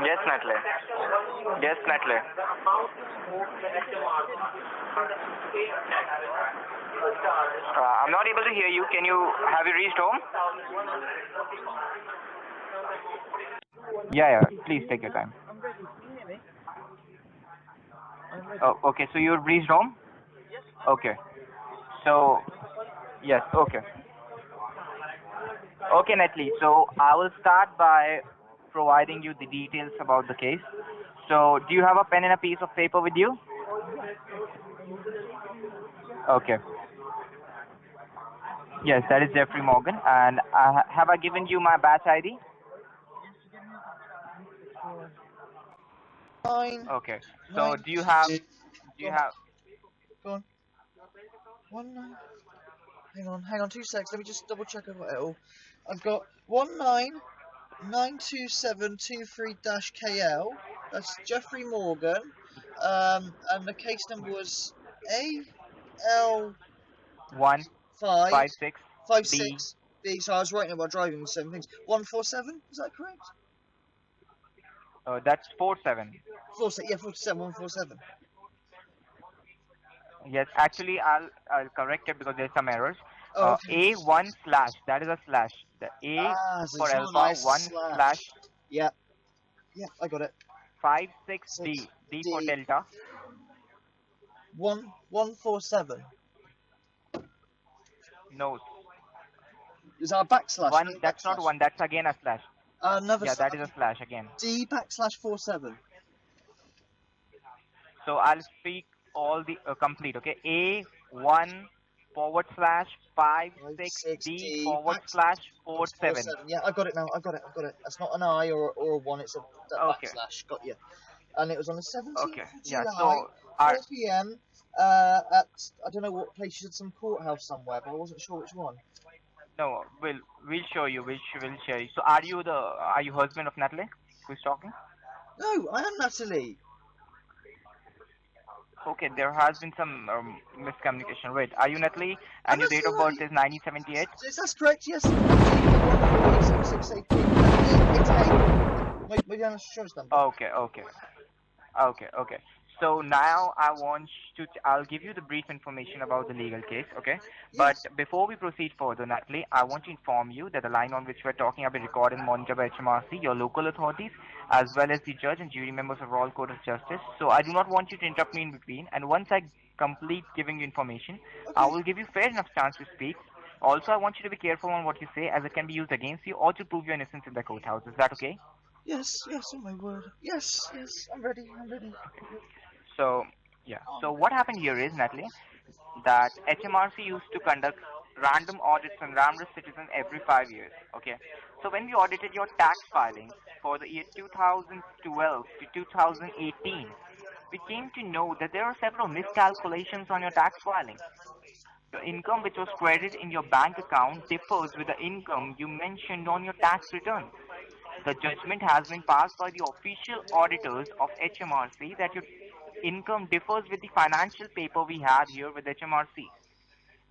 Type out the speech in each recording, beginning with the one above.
Yes, Natalie. Yes, Natalie. I'm not able to hear you. Have you reached home? Yeah, please take your time. Oh, okay. So you've reached home? Okay. So, yes, okay. Okay, Natalie. So I will start by providing you the details about the case. So, do you have a pen and a piece of paper with you? Okay. Yes, that is Jeffrey Morgan. And have I given you my batch ID? Nine. Okay. So, Nine. do you have? Go Do you on. have? Go on. 19. Hang on 2 seconds. Let me just double check I've got it all. I've got 1992723-KL. That's Jeffrey Morgan. And the case number was AL One five five six five B. six B. So I was writing about driving 7 things. 147. Is that correct? That's 47. 47. Yeah, 47. 147. Yes, actually, I'll correct it because there's some errors. Oh, okay. A1 slash. That is a slash. The A So for it's not alpha nice one slash. slash Yeah, I got it. 56D. Six D for D delta. 147. No, Is that a backslash? one. No That's not backslash. one. That's again a slash. Another Yeah, slash. that is a slash again. D backslash 47. So I'll speak all the complete. Okay, A1 forward slash five six 6 D D forward slash backslash 47. 47. Yeah, I got it now. I got it. That's not an I or a 1. It's a Okay. backslash. Got you. And it was on the 17th Okay. of Yeah. July, So 4 our p.m. At I don't know what place. You said some courthouse somewhere, but I wasn't sure which one. no, we'll show you. We'll show you. So are you husband of Natalie? Who's talking? No, I am Natalie. Okay, there has been some miscommunication. Wait, are you Natalie? I'm And your date of birth Natalie. is 1978. That's correct. Yes. It's my insurance number. Okay, okay. Okay, okay. So now I'll give you the brief information about the legal case, okay? But Yes. before we proceed further, Natalie, I want to inform you that the line on which we're talking about recorded and monitored by Hmrc, your local authorities, as well as the judge and jury members of Royal Court of Justice. So I do not want you to interrupt me in between. And once I complete giving you information, I Okay. will give you fair enough chance to speak. Also, I want you to be careful on what you say, as it can be used against you or to prove your innocence in the courthouse. Is that okay? Yes. Oh my word. Yes. I'm ready. So, yeah. So what happened here is, Natalie, that HMRC used to conduct random audits on random citizens every 5 years. Okay. So when we audited your tax filings for the year 2012 to 2018, we came to know that there are several miscalculations on your tax filing. Your income which was credited in your bank account differs with the income you mentioned on your tax return. The judgment has been passed by the official auditors of HMRC that your income differs with the financial paper we have here with HMRC.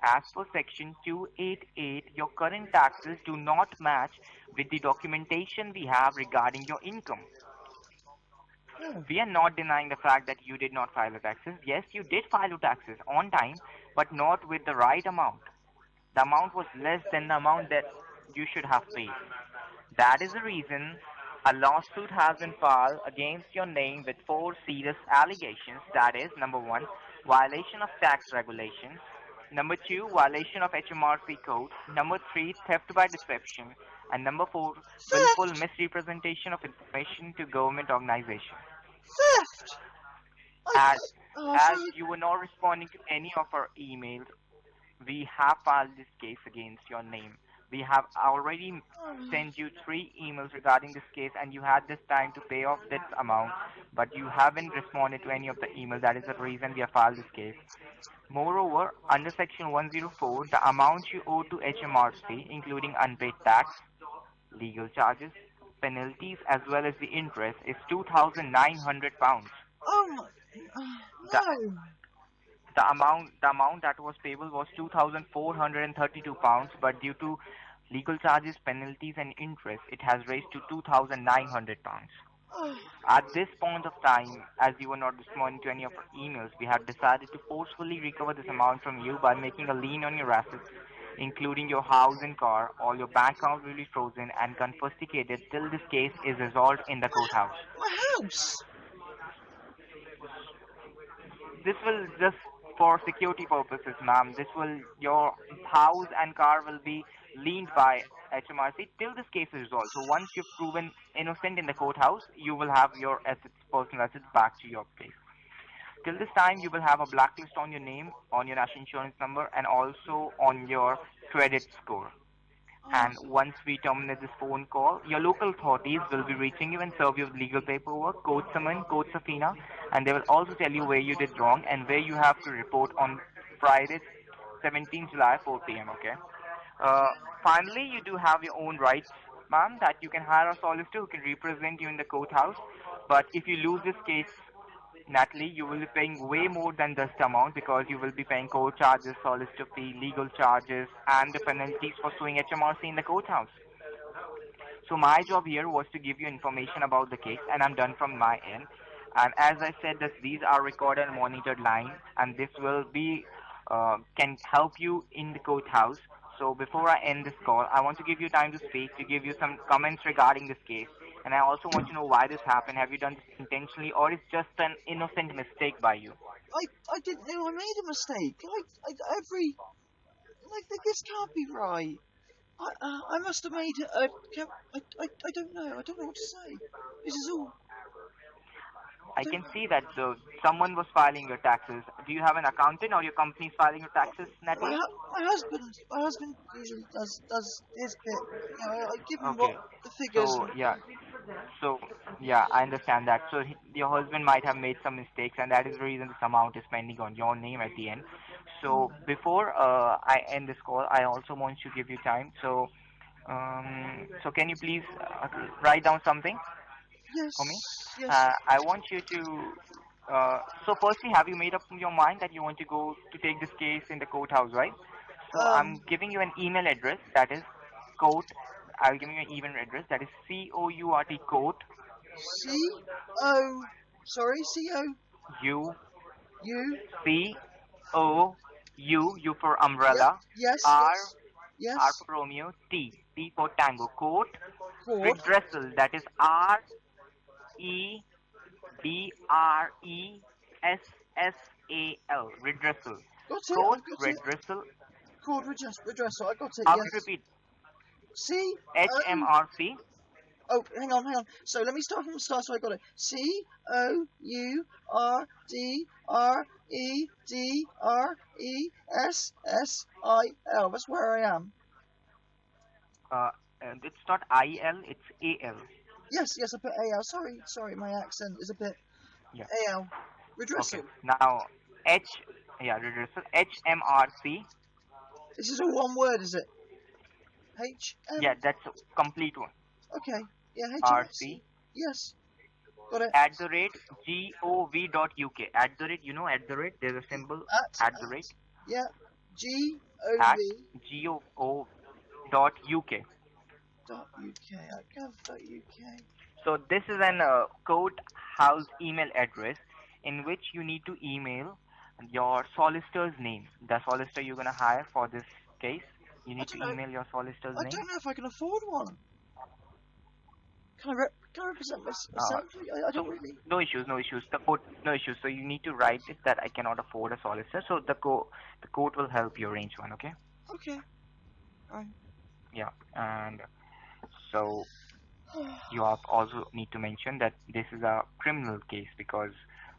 As per section 288, your current taxes do not match with the documentation we have regarding your income. Oh. We are not denying the fact that you did not file your taxes. Yes, you did file your taxes on time, but not with the right amount. The amount was less than the amount that you should have paid. That is the reason a lawsuit has been filed against your name with 4 serious allegations. That is, number 1, violation of tax regulations. Number 2, violation of HMRC code. Number 3, theft by deception. And number 4, willful Theft. misrepresentation of information to government organization. Theft. As, as Sorry. you were not responding to any of our emails, we have filed this case against your name. We have already sent you 3 emails regarding this case, and you had this time to pay off this amount, but you haven't responded to any of the emails. That is the reason we have filed this case. Moreover, under section 104, the amount you owe to HMRC, including unpaid tax, legal charges, penalties, as well as the interest, is £2,900. Oh my. The No. the amount that was payable was £2,432, but due to Legal charges, penalties, and interest, it has raised to £2,900. Oh, At this point of time, as you were not responding to any of our emails, we have decided to forcefully recover this amount from you by making a lien on your assets, including your house and car. All your bank account will be frozen and confiscated till this case is resolved in the courthouse. my house. This will just for security purposes, ma'am. This will your house and car will be liened by HMRC till this case is resolved. So once you've proven innocent in the courthouse, you will have your assets, personal assets, back to your place. Till this time, you will have a blacklist on your name, on your national insurance number, and also on your credit score. Oh, And once we terminate this phone call, your local authorities will be reaching you and serve you with legal paperwork, court summon, court subpoena, and they will also tell you where you did wrong and where you have to report on Friday, 17th July, 4 p.m. Okay. Uh, Finally, you do have your own rights, ma'am, that you can hire a solicitor who can represent you in the courthouse. But if you lose this case, Natalie, you will be paying way more than this amount because you will be paying court charges, solicitor fee, legal charges, and the penalties for suing HMRC in the courthouse. So my job here was to give you information about the case, and I'm done from my end. And as I said, that these are recorded and monitored lines, and this will be can help you in the courthouse. So before I end this call, I want to give you time to speak, to give you some comments regarding this case, and I also want to know why this happened. Have you done this intentionally, or is just an innocent mistake by you? I didn't know I made a mistake. Every like this can't be right. I must have made a. I don't know. I don't know what to say. This is all. I I don't. can see that someone was filing your taxes. Do you have an accountant or your company is filing your taxes, Natalie? My husband usually does his bit. You know, I give him what Okay. the figures. So yeah, so yeah, I understand that. So your husband might have made some mistakes, and that is the reason this amount is pending on your name at the end. So before I end this call, I also want to give you time. So can you please write down something for me? Yes, yes. I want you to. So firstly, have you made up your mind that you want to go to take this case in the courthouse, right? So I'm Um, giving you an email address that is court. I'll give you an email address that is COURT court C O. Sorry, C O U U. C O U for Yep. umbrella, Yes, R yes, R yes. for Romeo, T for Tango, court Ford. redressal, that is REDRESSAL, redressal, Got it. court I've got it. redressal. Chord redressal. I got it. How to Yes. repeat? C O. HMRC. Oh, hang on. So let me start from the start. So I got it. COURDREDRESSIL. That's where I am. It's not IL, it's AL. Yes, yes. I put AL. Sorry. My accent is a bit Yeah. AL. Okay. Redressal. Now H, yeah, redressal. HMRC. This is all one word, is it? H Yeah, M. that's a complete one. Okay. Yeah. HMRC. RC Yes. Got it. at the rate gov.uk. At the rate, at the rate. There's a symbol at the rate Yeah. GOV. at gov.uk. .uk. Gov.uk. So this is an courthouse email address in which you need to email your solicitor's name. The solicitor you're gonna hire for this case. You I need to don't know. email your solicitor's I name. don't know if I can afford one. Can I represent Uh, myself? I so don't really. no issues, no issues. The court, no issues. So you need to write it that I cannot afford a solicitor. So the court will help you arrange one. Okay. Okay. Alright. Yeah. And so you have also need to mention that this is a criminal case because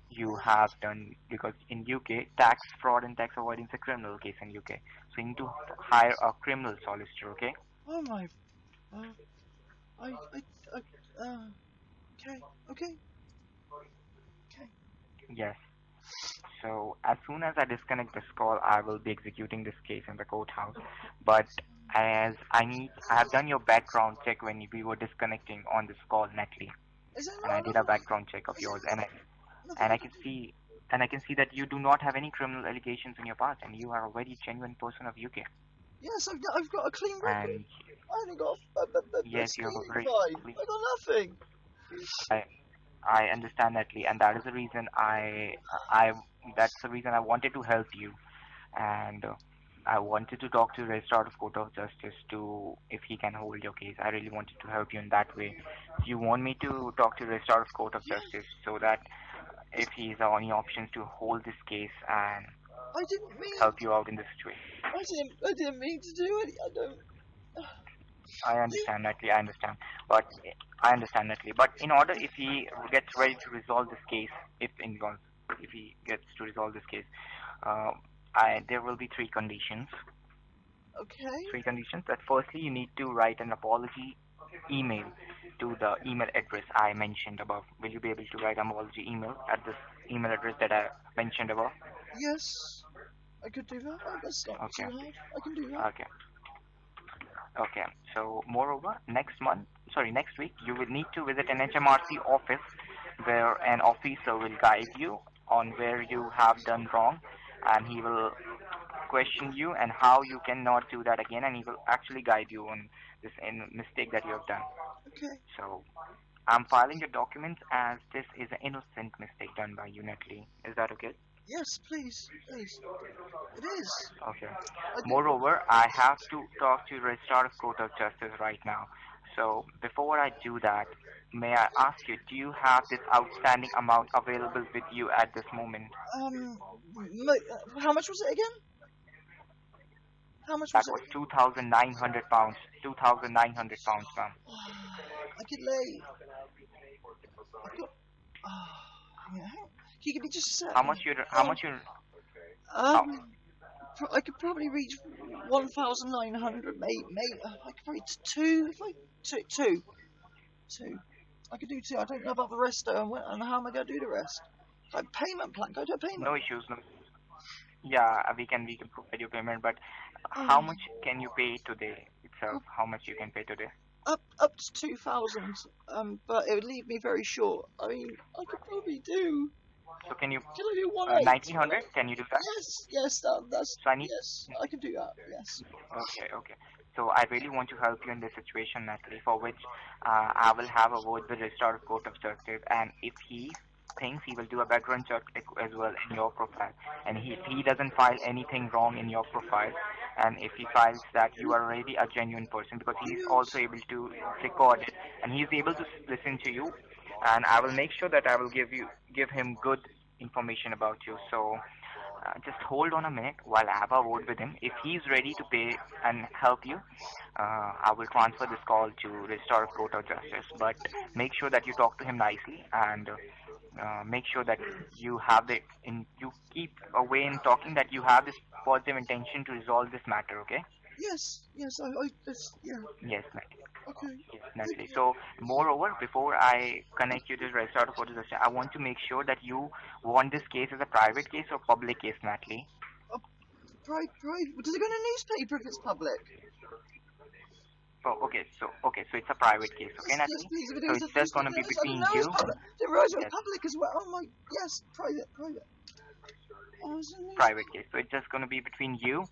you have done because in UK tax fraud and tax avoidance is a criminal case in UK. So you need to hire a criminal solicitor. Okay. Oh my. Uh, I. Okay. Okay. Okay. Yes. So as soon as I disconnect this call, I will be executing this case in the courthouse. But as I have done your background check when we were disconnecting on this call, Natalie, Is there and I did a background check of yours, nothing and I I can can do? see and I can see that you do not have any criminal allegations in your past, and you are a very genuine person of UK. Yes, I've got a clean record. And even got a Yes, you have a speeding very fine. clean. I got nothing. I I understand that, Lee, and that is the reason I that's the reason I wanted to help you, and I wanted to talk to the Restorative Court of Justice to if he can hold your case. I really wanted to help you in that way. You want me to talk to the Restorative Court of Yes, Justice so that if he's any options to hold this case and I didn't mean. help you out in this situation. I didn't mean to do it. I don't. I understand, Natalie. I understand, but I understand, Natalie. But in order, if he gets ready to resolve this case, if he gets to resolve this case, uh, there will be three conditions. Okay. Three conditions. That firstly, you need to write an apology email to the email address I mentioned above. Will you be able to write an apology email at this email address that I mentioned above? Yes, I could do that. That's not too Okay. hard. I can do that. Okay. Okay. So, moreover, next week, you will need to visit an HMRC office where an officer will guide you on where you have done wrong, and he will question you and how you cannot do that again, and he will actually guide you on this mistake that you have done. Okay. So, I'm filing your documents as this is an innocent mistake done by you, Natalie. Is that okay? Yes, please, please. It is. Okay. I did. Moreover, I have to talk to the Restorative Court of Justice right now. So before I do that, may I ask you, do you have this outstanding amount available with you at this moment? How much was it again? How much That was it was again? £2,900. £2,900, ma'am. I could lay. I've got. Yeah. Can you give me just a How second? much you? How Oh. much you? How? Um. I could probably reach 1,900, mate. I could probably two. If I two. I could do two. I don't know about the rest and how am I going to do the rest? Like payment plan. Go to a payment No plan. issues. No. Yeah, we can provide your payment, but how Oh, much can you pay today itself? How much you can pay today? up to 2,000. But it would leave me very short. I mean, I could probably do. So can you Can I do 1/8? 1900? Can you do that? Yes. That's So I need. yes. I can do that. Yes. Okay, okay. So I really want to help you in this situation, Natalie, for which I will have a word with the Restorative Court of Justice, and if he thinks he will do a background check as well in your profile, and if he doesn't file anything wrong in your profile, and if he files that you are already a genuine person, because he is also Yes. able to record it, and he is able to listen to you, and I will make sure that I will give him good information about you. So just hold on a minute while I have a word with him. If he's ready to pay and help you, I will transfer this call to Restorative Court of Justice. But make sure that you talk to him nicely and make sure that you keep away in talking that you have this positive intention to resolve this matter. Okay? Yes. Yeah. Yes, Natalie. Okay. Yes, Thank Natalie. you. So, moreover, before I connect you to the Restorative Court of Justice, I want to make sure that you want this case as a private case or public case, Natalie. Uh, private. Does it go in a newspaper if it's public? Oh, okay, so it's a private case, okay, Yes, Natalie? please. If it So goes it's to the just newspaper, gonna be I didn't between know it was you. public. Didn't realize it was Yes, public as well. Oh my. Yes. Private. Oh, it's a private newspaper. case. So it's just gonna be between you,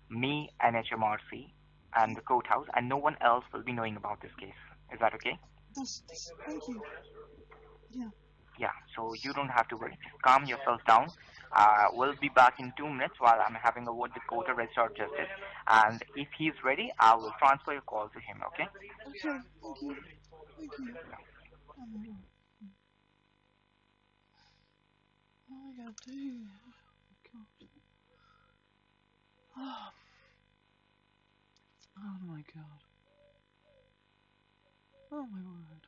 me, and HMRC, and the courthouse, and no one else will be knowing about this case. Is that okay? Thank you. Yeah. Yeah. So you don't have to worry. Just calm yourself down. We'll be back in 2 minutes while I'm having a word with Court of Restorative Justice, and if he's ready, I will transfer your call to him. Okay? Okay. Thank you. Thank you. Oh my god. What am I gonna do? Oh my god. Oh my god. Oh my word.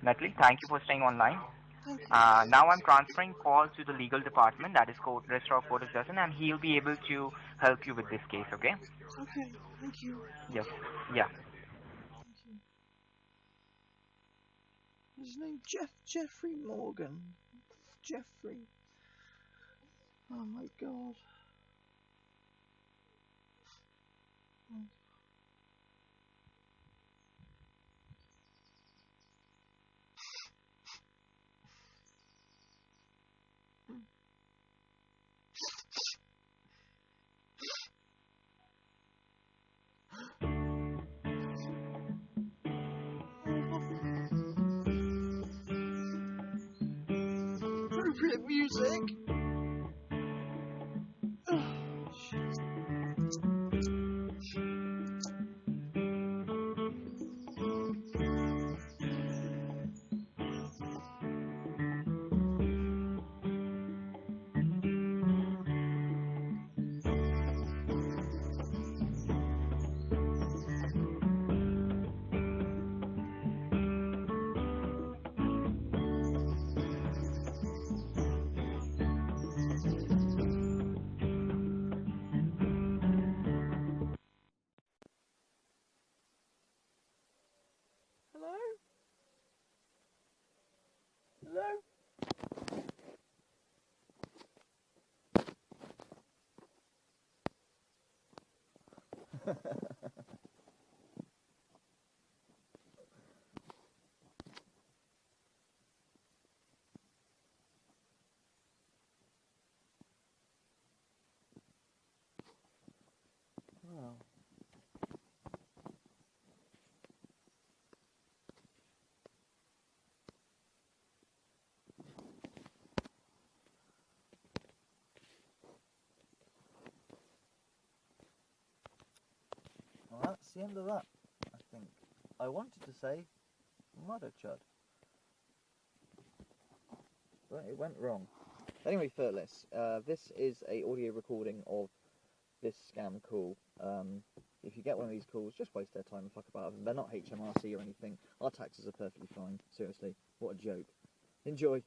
Natalie, thank you for staying online. Thank you. Now I'm transferring call to the legal department, that is Restorative Court of Justice, and he'll be able to help you with this case. Okay? Okay. Thank you. Yes. Yeah. Thank you. His name Jeffrey Morgan. Jeffrey. Oh my god. Oh. appropriate music. Hello? Hello? Wow. Well, that's the end of that, I think. I wanted to say mother chud, but it went wrong. Anyway, Furtless, this is a audio recording of this scam call. If you get one of these calls, just waste their time and fuck about them. They're not HMRC or anything. Our taxes are perfectly fine. Seriously, what a joke. Enjoy.